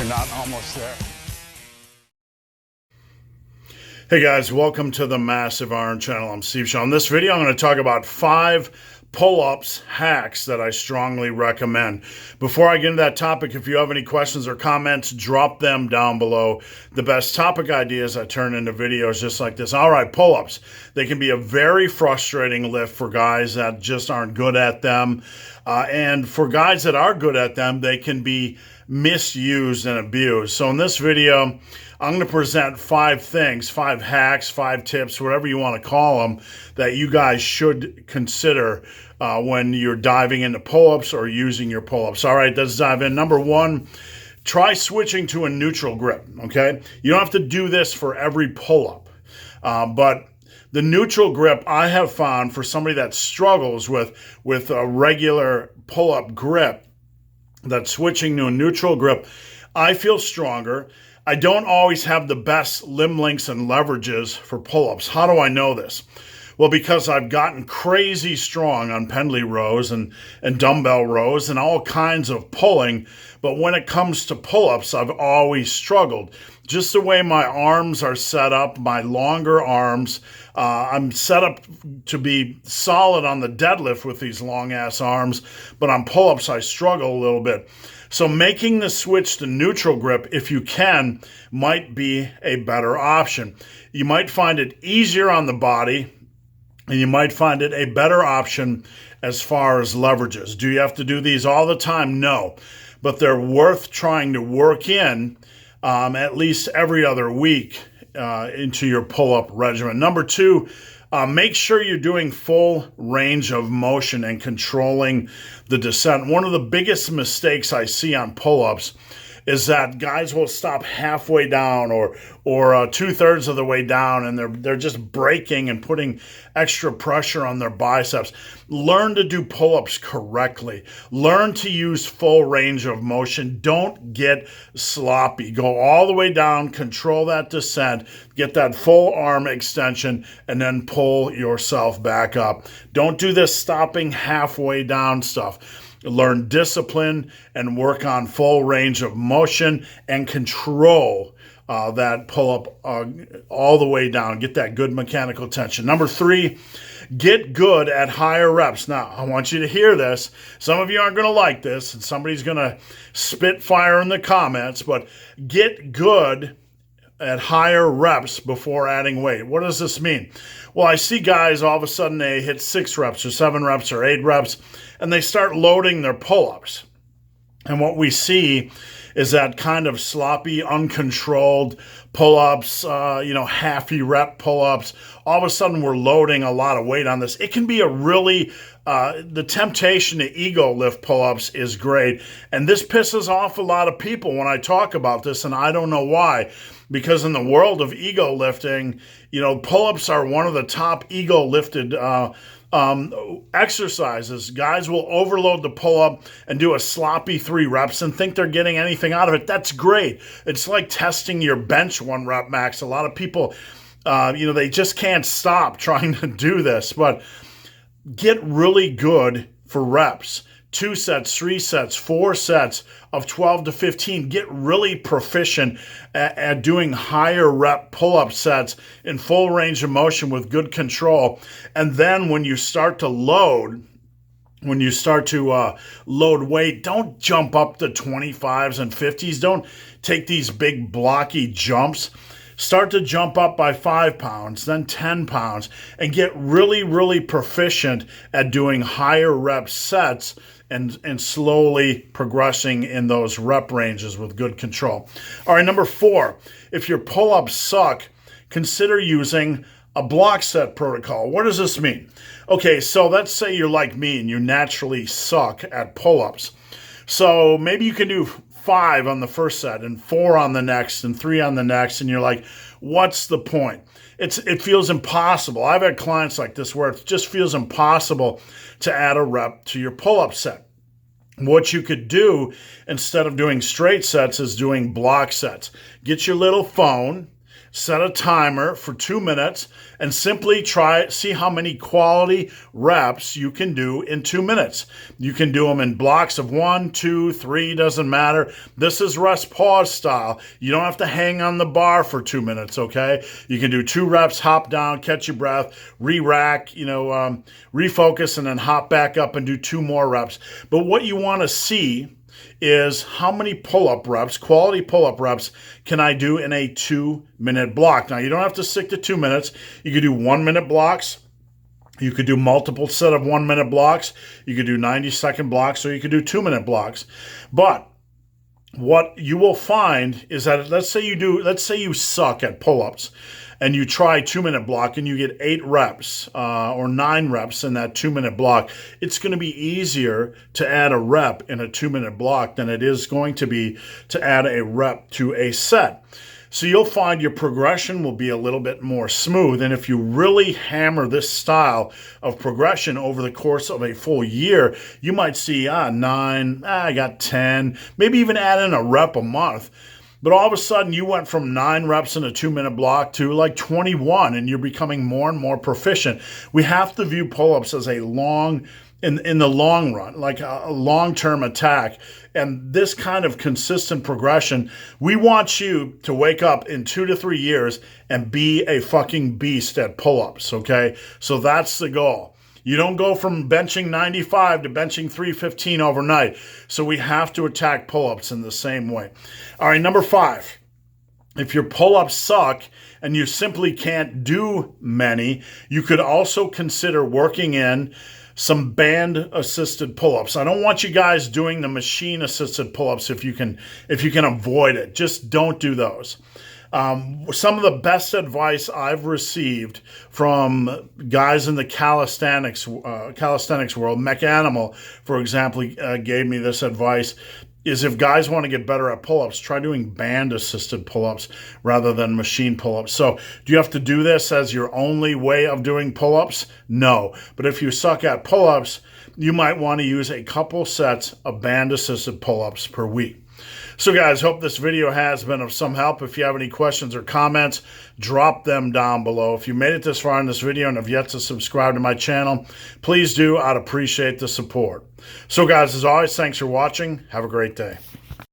We're not almost there. Hey guys, welcome to the Massive Iron Channel. I'm Steve Shaw. In this video, I'm going to talk about 5 pull-ups hacks that I strongly recommend. Before I get into that topic, if you have any questions or comments, drop them down below. The best topic ideas I turn into videos just like this. All right, pull-ups. They can be a very frustrating lift for guys that just aren't good at them. And for guys that are good at them, they can be misused and abused. So in this video, I'm going to present 5 things, 5 hacks, 5 tips, whatever you want to call them, that you guys should consider when you're diving into pull-ups or using your pull-ups. All right, let's dive in. Number 1, try switching to a neutral grip, okay? You don't have to do this for every pull-up, but the neutral grip I have found for somebody that struggles with a regular pull-up grip, that switching to a neutral grip, I feel stronger. I don't always have the best limb lengths and leverages for pull-ups. How do I know this? Well, because I've gotten crazy strong on pendlay rows and dumbbell rows and all kinds of pulling. But when it comes to pull-ups, I've always struggled. Just the way my arms are set up, my longer arms, I'm set up to be solid on the deadlift with these long-ass arms, but on pull-ups, I struggle a little bit. So making the switch to neutral grip, if you can, might be a better option. You might find it easier on the body, and you might find it a better option as far as leverages. Do you have to do these all the time? No, but they're worth trying to work in at least every other week into your pull-up regimen. Number 2, make sure you're doing full range of motion and controlling the descent. One of the biggest mistakes I see on pull-ups is that guys will stop halfway down or 2/3 of the way down, and they're just braking and putting extra pressure on their biceps. Learn to do pull-ups correctly. Learn to use full range of motion. Don't get sloppy. Go all the way down, control that descent, get that full arm extension, and then pull yourself back up. Don't do this stopping halfway down stuff. Learn discipline and work on full range of motion and control that pull-up all the way down. Get that good mechanical tension. Number 3, get good at higher reps. Now, I want you to hear this. Some of you aren't going to like this, and somebody's going to spit fire in the comments, but get good at higher reps before adding weight. What does this mean? Well, I see guys all of a sudden they hit 6 reps or 7 reps or 8 reps, and they start loading their pull-ups. And what we see is that kind of sloppy, uncontrolled pull-ups, half rep pull-ups. All of a sudden we're loading a lot of weight on this. It can be a really, the temptation to ego lift pull-ups is great. And this pisses off a lot of people when I talk about this, and I don't know why. Because in the world of ego lifting, pull-ups are one of the top ego lifted exercises. Guys will overload the pull-up and do a sloppy 3 reps and think they're getting anything out of it. That's great. It's like testing your bench 1 rep max. A lot of people, they just can't stop trying to do this, but get really good for reps. 2 sets, 3 sets, 4 sets of 12 to 15. Get really proficient at doing higher rep pull-up sets in full range of motion with good control. And then when you start to load, load weight, don't jump up to 25s and 50s. Don't take these big blocky jumps. Start to jump up by 5 pounds, then 10 pounds, and get really, really proficient at doing higher rep sets and slowly progressing in those rep ranges with good control. All right, number 4, if your pull-ups suck, consider using a block set protocol. What does this mean? Okay, so let's say you're like me and you naturally suck at pull-ups. So maybe you can do 5 on the first set and 4 on the next and 3 on the next, and you're like, what's the point? It feels impossible. I've had clients like this where it just feels impossible to add a rep to your pull-up set. What you could do instead of doing straight sets is doing block sets. Get your little phone, set a timer for 2 minutes, and simply see how many quality reps you can do in 2 minutes. You can do them in blocks of 1, 2, 3, doesn't matter. This is rest pause style. You don't have to hang on the bar for 2 minutes, okay? You can do 2 reps, hop down, catch your breath, re-rack, refocus, and then hop back up and do 2 more reps. But what you want to see is how many pull-up reps, quality pull-up reps, can I do in a 2-minute block. Now, you don't have to stick to 2 minutes. You could do 1-minute blocks. You could do multiple set of 1-minute blocks. You could do 90-second blocks, or you could do 2-minute blocks. But what you will find is that let's say you suck at pull-ups, and you try 2-minute block and you get 8 reps or 9 reps in that 2-minute block, it's going to be easier to add a rep in a 2-minute block than it is going to be to add a rep to a set. So you'll find your progression will be a little bit more smooth. And if you really hammer this style of progression over the course of a full year, you might see 9, I got 10, maybe even add in a rep a month. But all of a sudden, you went from 9 reps in a 2-minute block to like 21, and you're becoming more and more proficient. We have to view pull-ups as a in the long run, like a long-term attack. And this kind of consistent progression, we want you to wake up in 2 to 3 years and be a fucking beast at pull-ups, okay? So that's the goal. You don't go from benching 95 to benching 315 overnight. So we have to attack pull-ups in the same way. All right, number 5. If your pull-ups suck and you simply can't do many, you could also consider working in some band-assisted pull-ups. I don't want you guys doing the machine-assisted pull-ups if you can avoid it. Just don't do those. Some of the best advice I've received from guys in the calisthenics world, Mechanimal, for example, gave me this advice, is if guys want to get better at pull-ups, try doing band-assisted pull-ups rather than machine pull-ups. So do you have to do this as your only way of doing pull-ups? No. But if you suck at pull-ups, you might want to use a couple sets of band-assisted pull-ups per week. So guys, hope this video has been of some help. If you have any questions or comments, drop them down below. If you made it this far in this video and have yet to subscribe to my channel, please do. I'd appreciate the support. So guys, as always, thanks for watching. Have a great day.